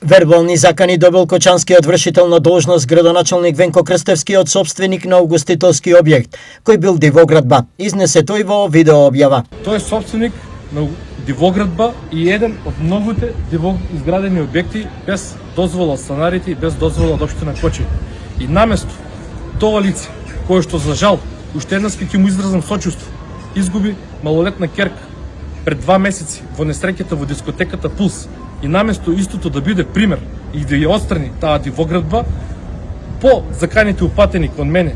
Вербални закани добил кочанскиот вршител на должност градоначалник Венко Крстевски од собственик на угостителски објект, кој бил дивоградба. Изнесе тој во видео објава. Тој е собственик на дивоградба и еден од многуте изградени објекти без дозвола од станарите и без дозвола од општина Кочани. И наместо тоа лице, кое што за жал, уште еднаш ќе му изразам сочувство, изгуби малолетна керка пред 2 месеци во несреќата во дискотеката Пулс. И наместо истото да биде пример и да ја отстрани таа дивоградба, по заканите упатени кон мене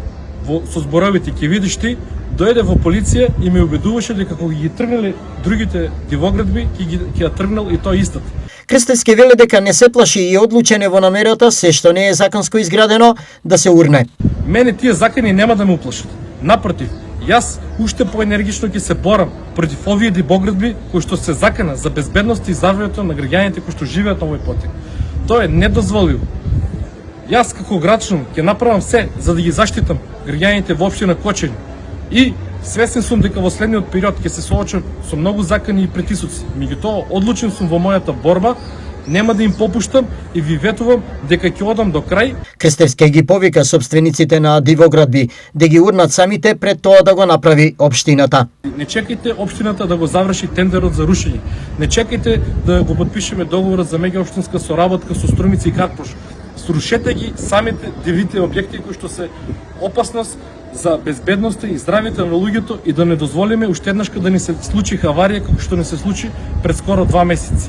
со зборовите ќе видиш ти, дојде во полиција и ме убедуваше дека кога ги тргнале другите дивоградби, ќе ја тргнал и тој истот. Крстевски веле дека не се плаши и одлучен е во намерата се што не е законско изградено да се урне. Мене тие закани нема да ме уплашат. Напротив, јас уште поенергично ќе се борам против овие дивоградби кои што се закана за безбедност и здравјето на граѓаните кои што живеат на овој потек. Тоа е недозволиво. Јас како градчанин ќе направам се за да ги заштитам граѓаните во општина Кочани. И свесен сум дека во следниот период ќе се соочам со многу закани и притисоци. Меѓутоа, одлучен сум во мојата борба, нема да им попуштам и ви ветувам дека ќе одам до крај. Крстевски ги повика собствениците на дивоградби да ги урнат самите пред тоа да го направи општината. Не чекајте општината да го заврши тендерот за рушење. Не чекајте да го потпишеме договорот за меѓаопштинска соработка со Струмица и Картпош. Срушете ги самите дивите објекти кои што се опасност за безбедноста и здравјето на луѓето и да не дозволиме уште еднаш да ни се случи аварија како што не се случи пред скоро 2 месеци.